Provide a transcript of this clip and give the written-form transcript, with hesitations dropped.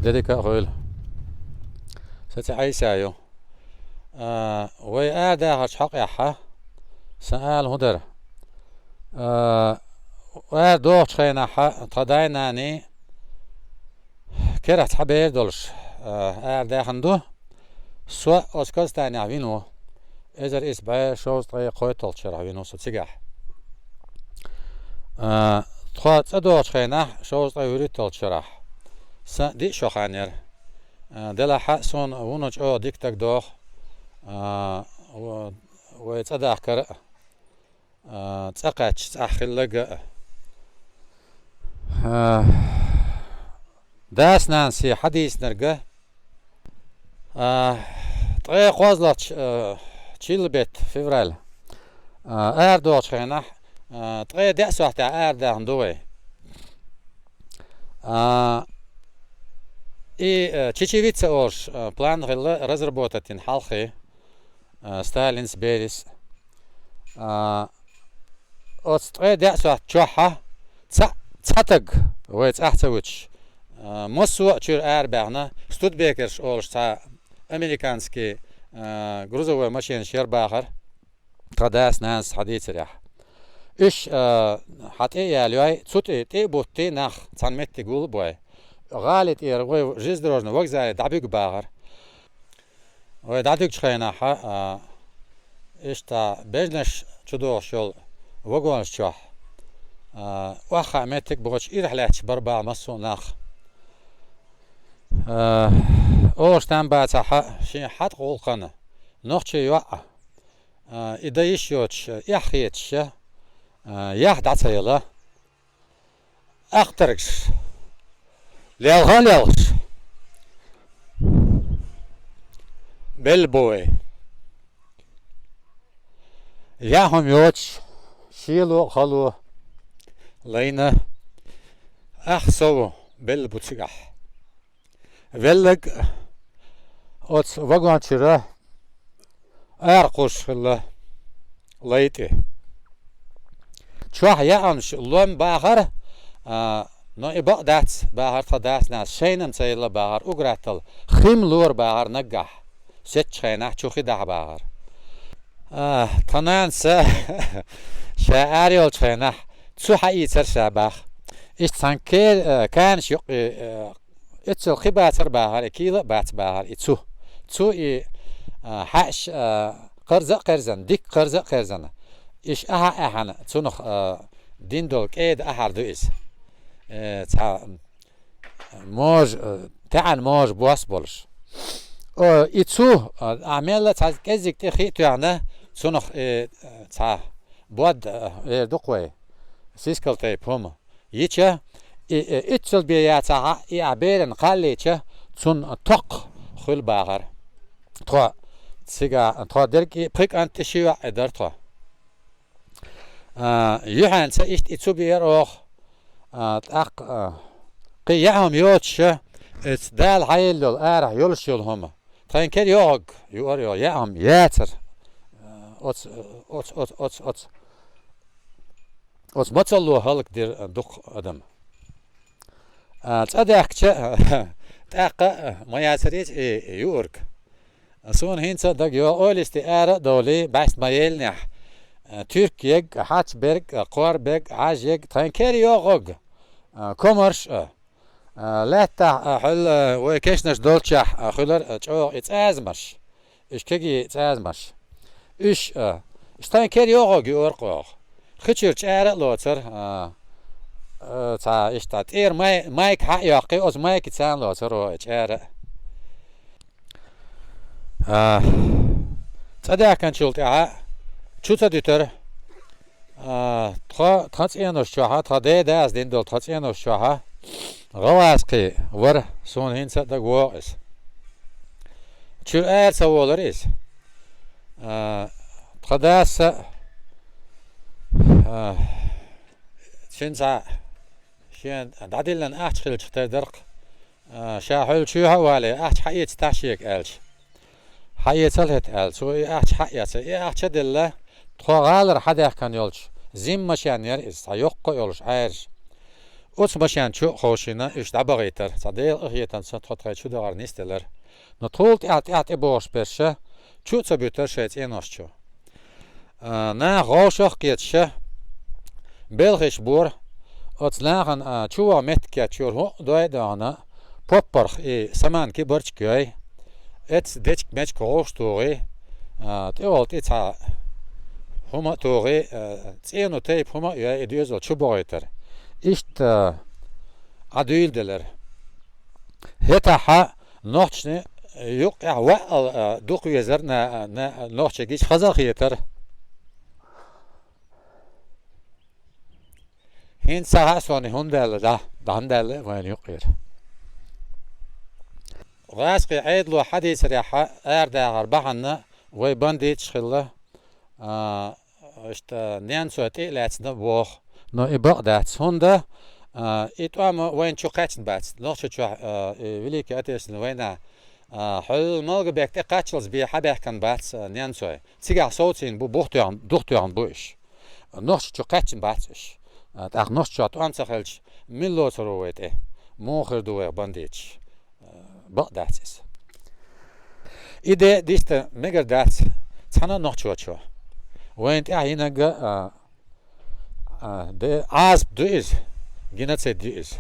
dedik öyle. Seti Ayşe'yo. Ve ada haç hak yaha. Sa'al hudar. Ve doğç khayna tadaynani kerat haber dolur. Ada handu. Swa oskaz tani avino. Ezer isbay shows tay qoytol charavino sotigah. Txat doğç khayna shows tay uritol charah. Sa di shoxaner. دلا حسون ونج أو ديك تك دوخ ويتصدق كر تسقط تأخر لقى داس نانسي حديث نرجع طريق وزلت تشيل بيت فيفرال أردوش خينا طريق دأس وقت أرده هندوي И чечевица ош план разработать ин халхи Сталинс Берис от дясва чоха цатаг вец ахтавич мосу чур арбахна студбекерш олш та американский грузовой машин шербахар традас нас хадицрях иш хатэ ялюай цути те бутте нах цанметти гулбой غالت إير جيز دروجنا وقزاي دعبيق باغر ودعبيق شخينا حا إشتا بجنش تدوغ شول وقوانش شوح واخا ميتك بغوش إيرح لاتش بربع مصو ناخ أوش تنباتا حا شين حد قولقنا نوخشي يوقع إدا يشيوش يحيتش يحدعتيلا أخترقش ليالغش بالبوي ياهم يوتش شيلو خلو لينا أخسو بالبوتشيح ولق أوت وقعن شرا أرقش الله ليتي شوح يأمش لون باخر نو إباء داتس باهر تداس ناس شينم سيلا باهر أقرأتل خيم لور باهر نجح ست شينح شوخي ده باهر تنان سا شاعريول شينح تسو حقيقة شاباخ إيش تنكير كان شيق إتسو خباتر باهر إكيلا بات باهر إتسو تسو إي حاش قرزن ديك قرزن إيش أها تسونخ دين دول كيد أهار دوئس موج تعال موج بواس بولش إتسو عمل تاع كزيك تخي تاعنا سنخ تاع بود دقوي سيسكل تايب هم يتشا إتسل بيا تاع يعبيرن قاليتشا سن تق خل باغر توا سيجا توا دركي بريك أنت شيء أدر توا يوحنا سإشت إتسو بيروخ أق قيعهم يوتش دال حيلو الأرح يلشيل هم تين كل يوغ يوريو يعهم ياتر أوت متلو هلك دير دق أدم تصدق تاق ما ياسريت يورك سون هينسا دق يو أولستي أرا دولي بس ما يلنح تركيا هاتسبرغ قواربرغ عاجيغ تين كل يوغ كومرش لا حل وكيشنش دولتشح خلر جو اتازمش ايش كيجي اتازمش ايش تين كل يوغ يورقو خيتشر چاره لوتر تا ايش تاير مايك حق يقي اوز مايك تسان لوتر و چاره تدا كان شلتها چوتا دیتر تاتسيانوش شوها تاده ده از دين دول تاتسيانوش شوها غواسقي ور سون هين صدق واقس چور اير سوالريس تقداس شنسا شين دادلن احتخل تدرق شاحل شو هوالي احت حيت تاشيك الش حيت الهت ال سو احت حيت احت دله تغالر حدا كان يولش زين مشان ير اس يوق يولش عيرش Ots başan çu hoşina işte bağıtır. Sadel ahiyeten satratay çu da arnisteler. No tolt at boş perşe. Çu sabüter şet enoşçu. Na hoşak geçşe. Belgisch bor. Ots lagen çu metke çur ho doydana. Popper saman ki borçköy. Et deçk meç koştuğu. Teolt etsa homa toğu. Tseno teyp homa ya ediyoruz çu bağıtır. İşte adıyıldılar. Heta noçne yok ya ve dok yezer ne noçe geç hazır yeter. Hin saha sonu hundel da dandel ve yok yer. Raski aydlu hadis riha erda arbahana ve bandit şilla işte niyan söyti latsna bu no ibadat honda it ama وين شو قاتن بات نوش شو وليك أتيسن وين حل مالك بيك قاتشلز بي حبه كان بات نيانسوي تيجا صوتين بو بوختيان بوش نوش شو قاتن باتش تاخ نوش شو أنت خلش ملو سرويت موخر دوه بانديتش بقداتس إذا ديست ميجر دات تانا نوش شو وين تعينك ده عازب دويز Genetse dies.